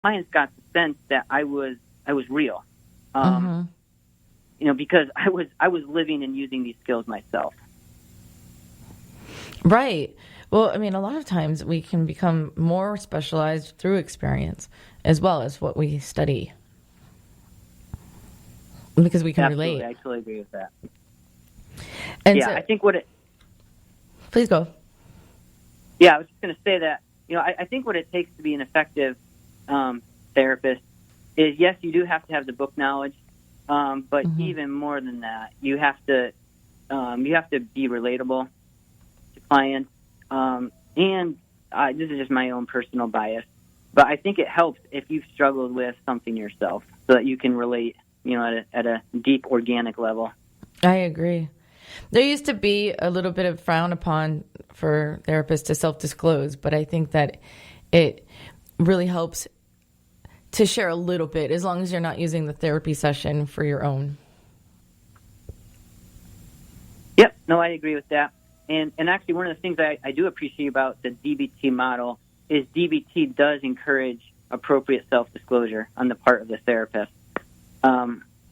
clients got the sense that I was real, because I was living and using these skills myself. Right. Well, I mean, a lot of times we can become more specialized through experience as well as what we study, because we can Absolutely, relate. I totally agree with that. And yeah, so, I think please go. Yeah, I was just going to say that, I think what it takes to be an effective therapist is, yes, you do have to have the book knowledge, but even more than that, you have to be relatable to clients. And this is just my own personal bias, but I think it helps if you've struggled with something yourself, so that you can relate, at a deep, organic level. I agree. There used to be a little bit of frown upon for therapists to self-disclose, but I think that it really helps to share a little bit, as long as you're not using the therapy session for your own. Yep, no, I agree with that. And actually, one of the things I do appreciate about the DBT model is DBT does encourage appropriate self-disclosure on the part of the therapist.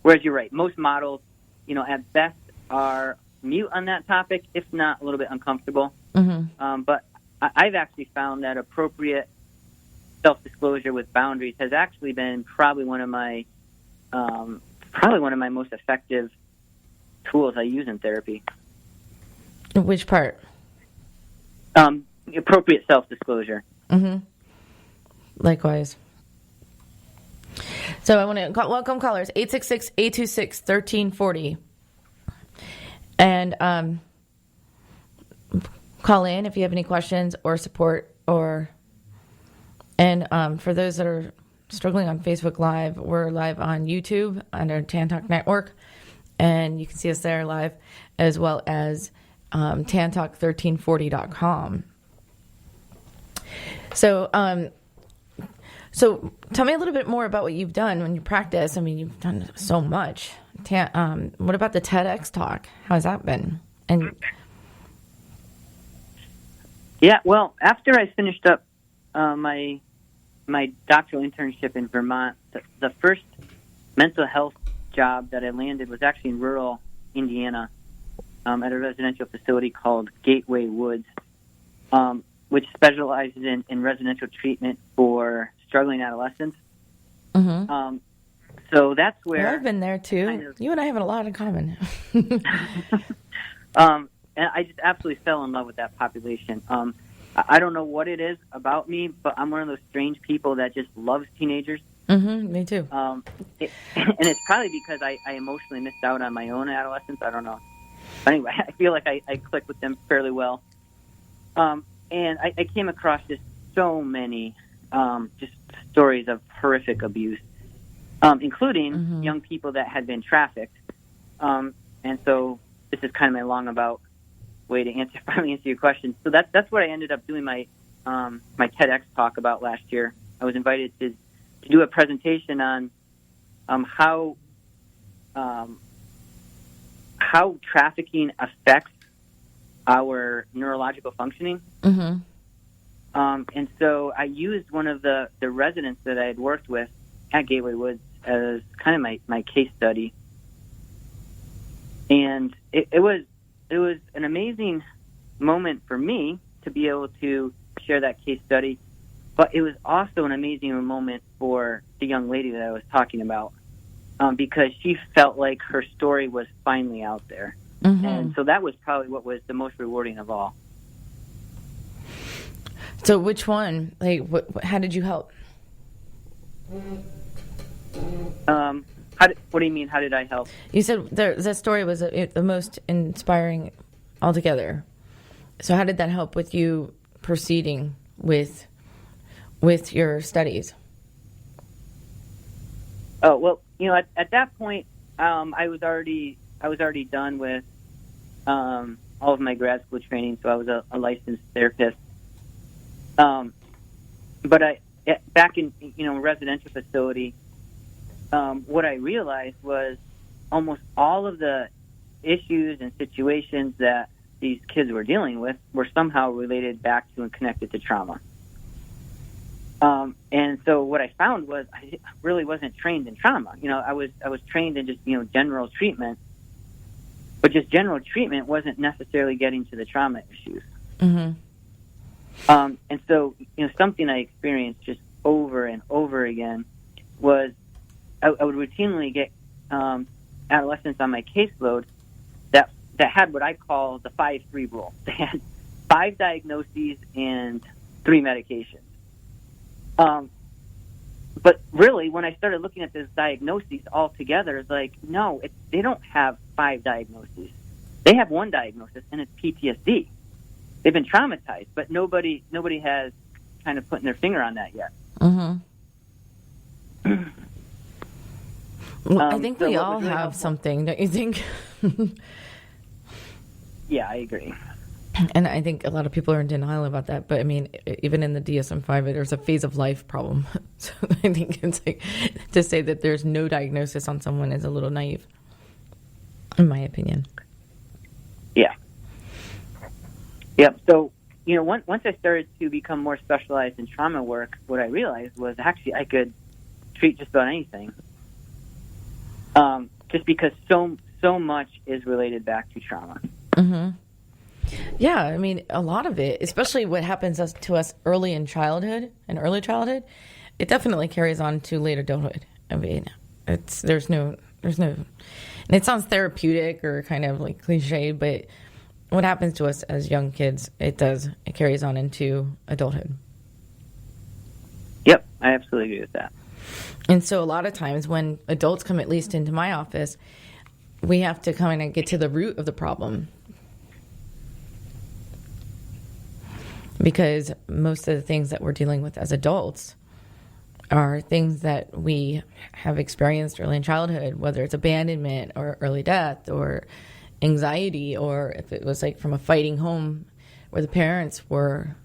Whereas you're right, most models, at best are mute on that topic, if not a little bit uncomfortable. But I've actually found that appropriate self-disclosure with boundaries has actually been probably one of my most effective tools I use in therapy. Which part? Appropriate self-disclosure. Likewise. So I want to welcome callers, 866-826-1340. And call in if you have any questions or support. And for those that are struggling on Facebook Live, we're live on YouTube under Tantalk Network. And you can see us there live, as well as tantalk1340.com. So tell me a little bit more about what you've done when you practice. I mean, you've done so much. What about the TEDx talk? How's that been? And yeah, well, after I finished up my doctoral internship in Vermont, the first mental health job that I landed was actually in rural Indiana, at a residential facility called Gateway Woods, which specializes in residential treatment for struggling adolescents. So that's where... I've been there, too. You and I have a lot in common. And I just absolutely fell in love with that population. I don't know what it is about me, but I'm one of those strange people that just loves teenagers. Me too. And it's probably because I emotionally missed out on my own adolescence. I don't know. But anyway, I feel like I click with them fairly well. And I came across just so many just stories of horrific abuse, including young people that had been trafficked. And so this is kind of my long-about way to finally answer your question. So that's what I ended up doing my TEDx talk about last year. I was invited to do a presentation on how trafficking affects our neurological functioning. And so I used one of the residents that I had worked with at Gateway Woods as kind of my case study. And it was an amazing moment for me to be able to share that case study, but it was also an amazing moment for the young lady that I was talking about, because she felt like her story was finally out there. And so that was probably what was the most rewarding of all. So which one? Like, how did you help? What do you mean, how did I help? You said that story was the most inspiring altogether. So how did that help with you proceeding with your studies? Oh, well, at that point, I was already done with all of my grad school training, so I was a licensed therapist. But back in residential facility, what I realized was almost all of the issues and situations that these kids were dealing with were somehow related back to and connected to trauma. And so what I found was I really wasn't trained in trauma. I was trained in just general treatment, but just general treatment wasn't necessarily getting to the trauma issues. Mm-hmm. And so something I experienced just over and over again was I would routinely get adolescents on my caseload that had what I call the 5-3 rule. They had 5 diagnoses and 3 medications. But really, when I started looking at those diagnoses all together, it's like, no, they don't have 5 diagnoses. They have 1 diagnosis, and it's PTSD. They've been traumatized, but nobody has kind of putting their finger on that yet. Mm-hmm. Well, I think we all really have something, don't you think? Yeah, I agree. And I think a lot of people are in denial about that. But I mean, even in the DSM-5, there's a phase of life problem. So I think it's like to say that there's no diagnosis on someone is a little naive, in my opinion. Yeah. Yep. So, once I started to become more specialized in trauma work, what I realized was actually I could treat just about anything. Just because so much is related back to trauma. Mm-hmm. Yeah, I mean, a lot of it, especially what happens to us early childhood, it definitely carries on to late adulthood. I mean, there's no, and it sounds therapeutic or kind of like cliche, but what happens to us as young kids, it carries on into adulthood. Yep, I absolutely agree with that. And so a lot of times when adults come at least into my office, we have to kind of get to the root of the problem. Because most of the things that we're dealing with as adults are things that we have experienced early in childhood, whether it's abandonment or early death or anxiety, or if it was like from a fighting home where the parents were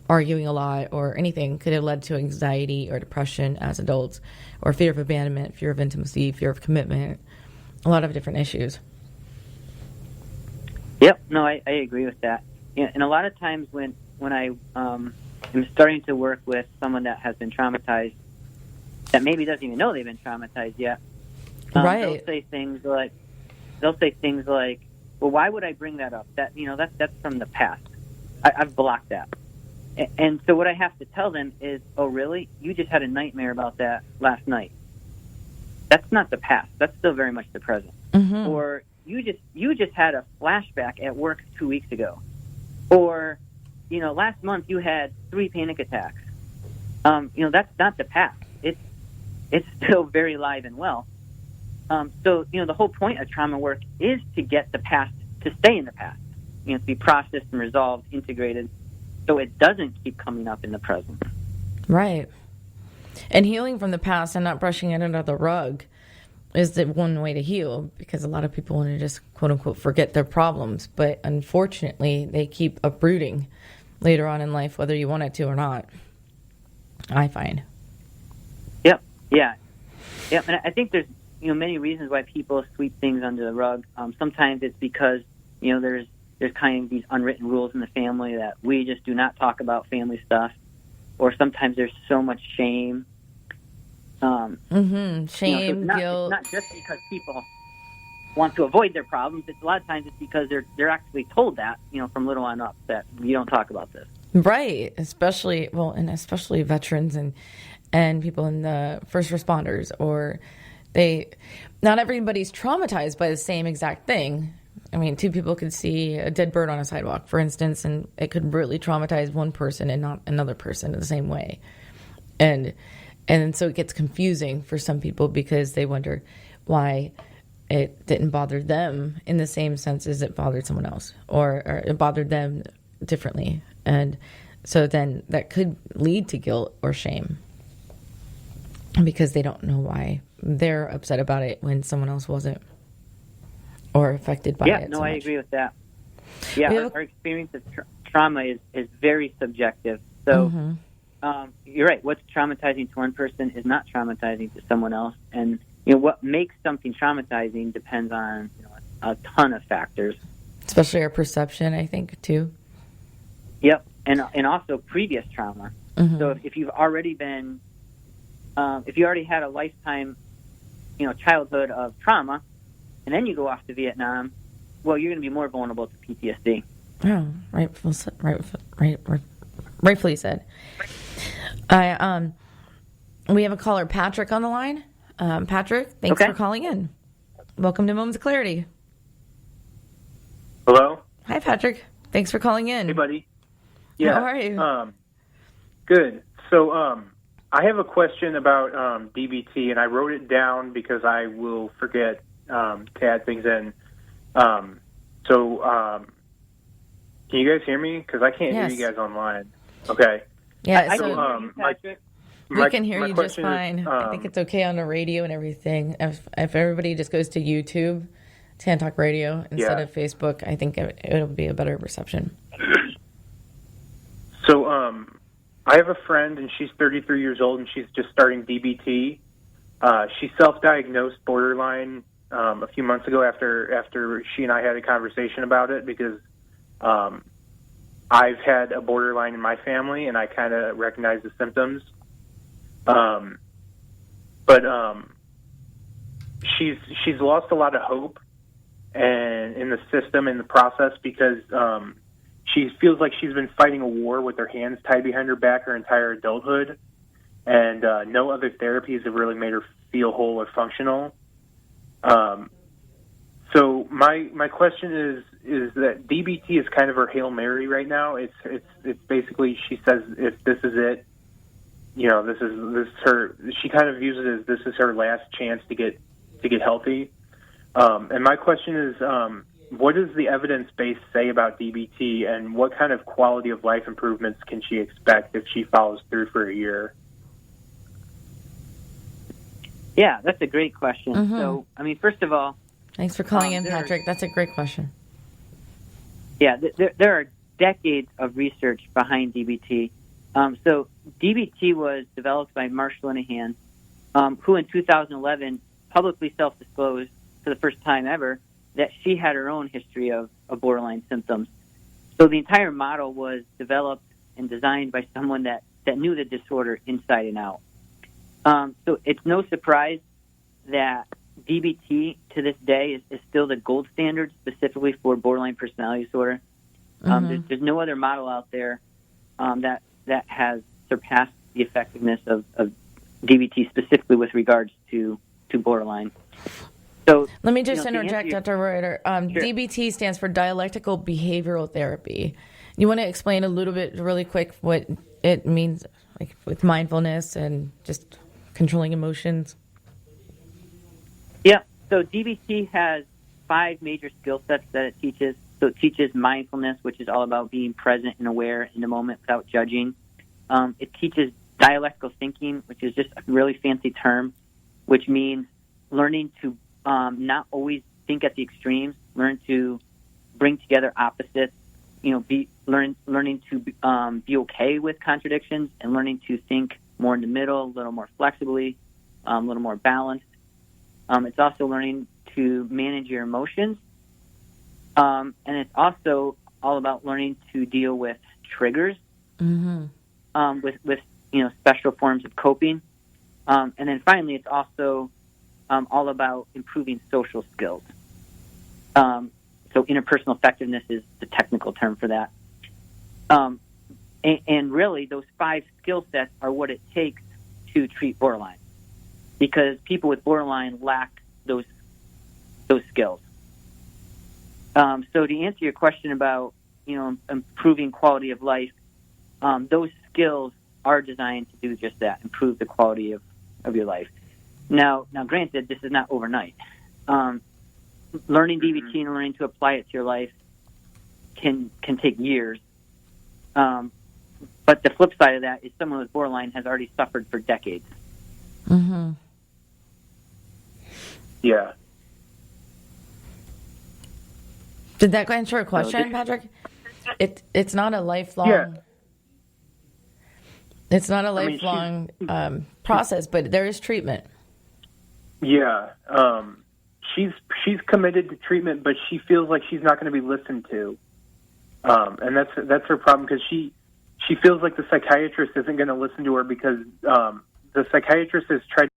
arguing a lot or anything, could have led to anxiety or depression as adults, or fear of abandonment, fear of intimacy, fear of commitment, a lot of different issues. Yep, no, I agree with that. Yeah, and a lot of times when I am starting to work with someone that has been traumatized, that maybe doesn't even know they've been traumatized yet, right. They'll say things like, well, why would I bring that up? That's from the past. I've blocked that. And so what I have to tell them is, oh, really? You just had a nightmare about that last night. That's not the past. That's still very much the present. Mm-hmm. Or you just had a flashback at work 2 weeks ago. Or, last month you had 3 panic attacks. That's not the past. It's still very alive and well. So the whole point of trauma work is to get the past to stay in the past. To be processed and resolved, integrated, so it doesn't keep coming up in the present. Right. And healing from the past and not brushing it under the rug is the one way to heal, because a lot of people want to just, quote unquote, forget their problems. But unfortunately, they keep uprooting later on in life, whether you want it to or not, I find. Yep. Yeah. Yep. And I think there's, many reasons why people sweep things under the rug. Sometimes it's because, there's kind of these unwritten rules in the family that we just do not talk about family stuff. Or sometimes there's so much shame. Shame, so guilt. It's not just because people want to avoid their problems. It's a lot of times it's because they're actually told that, from little on up, that you don't talk about this. Right. Especially veterans and people in the first responders, or not everybody's traumatized by the same exact thing. I mean, 2 people could see a dead bird on a sidewalk, for instance, and it could really traumatize one person and not another person in the same way. And so it gets confusing for some people because they wonder why it didn't bother them in the same sense as it bothered someone else, or it bothered them differently. And so then that could lead to guilt or shame because they don't know why they're upset about it when someone else wasn't, or affected by it. Yeah, no, I agree with that. Yeah, our experience of trauma is very subjective. So you're right. What's traumatizing to one person is not traumatizing to someone else. And, what makes something traumatizing depends on a ton of factors. Especially our perception, I think, too. Yep. And also previous trauma. So if you've already been, if you already had a lifetime, childhood of trauma, and then you go off to Vietnam, well, you're going to be more vulnerable to PTSD. Oh, rightfully said. We have a caller, Patrick, on the line. Patrick, thanks for calling in. Welcome to Moments of Clarity. Hello? Hi, Patrick. Thanks for calling in. Hey, buddy. Yeah. How are you? Good. So I have a question about DBT, and I wrote it down because I will forget to add things in. Can you guys hear me? Because I can't hear you guys online. Okay. Yeah, I can hear you, Patrick. We can hear you just fine. I think it's okay on the radio and everything. If everybody just goes to YouTube, Tan Talk Radio, instead of Facebook, I think it'll be a better reception. So I have a friend, and she's 33 years old, and she's just starting DBT. She self-diagnosed borderline a few months ago after she and I had a conversation about it, because I've had a borderline in my family, and I kind of recognize the symptoms. But she's lost a lot of hope and in the system, in the process, because she feels like she's been fighting a war with her hands tied behind her back her entire adulthood, and no other therapies have really made her feel whole or functional. So my question is that DBT is kind of her Hail Mary right now. It's basically, she says, if this is it, this is her. She kind of views it as this is her last chance to get healthy. And my question is, what does the evidence base say about DBT, and what kind of quality of life improvements can she expect if she follows through for a year? Yeah, that's a great question. So, first of all, thanks for calling in, Patrick. That's a great question. Yeah, there are decades of research behind DBT. So DBT was developed by Marshall Linehan, who in 2011 publicly self-disclosed for the first time ever that she had her own history of borderline symptoms. So the entire model was developed and designed by someone that knew the disorder inside and out. So it's no surprise that DBT to this day is still the gold standard specifically for borderline personality disorder. There's no other model out there that has surpassed the effectiveness of DBT specifically with regards to borderline. So let me just interject, Dr. Reuter. Sure. DBT stands for Dialectical Behavioral Therapy. You want to explain a little bit, really quick, what it means, like with mindfulness and just controlling emotions? Yeah. So DBT has 5 major skill sets that it teaches. So it teaches mindfulness, which is all about being present and aware in the moment without judging. It teaches dialectical thinking, which is just a really fancy term, which means learning to not always think at the extremes, learn to bring together opposites, learning to be okay with contradictions, and learning to think more in the middle, a little more flexibly, a little more balanced. It's also learning to manage your emotions. And it's also all about learning to deal with triggers, with special forms of coping. And then finally, it's also all about improving social skills. So interpersonal effectiveness is the technical term for that. And really, those 5 skill sets are what it takes to treat borderline, because people with borderline lack those skills. So to answer your question about improving quality of life, those skills are designed to do just that, improve the quality of your life. Now, granted, this is not overnight. Learning DBT and learning to apply it to your life can take years. But the flip side of that is someone with borderline has already suffered for decades. Yeah. Did that answer your question, Patrick? It's not a lifelong. Yeah. It's not a lifelong process, but there is treatment. Yeah. She's committed to treatment, but she feels like she's not going to be listened to, and that's her problem, because she she feels like the psychiatrist isn't going to listen to her because the psychiatrist has tried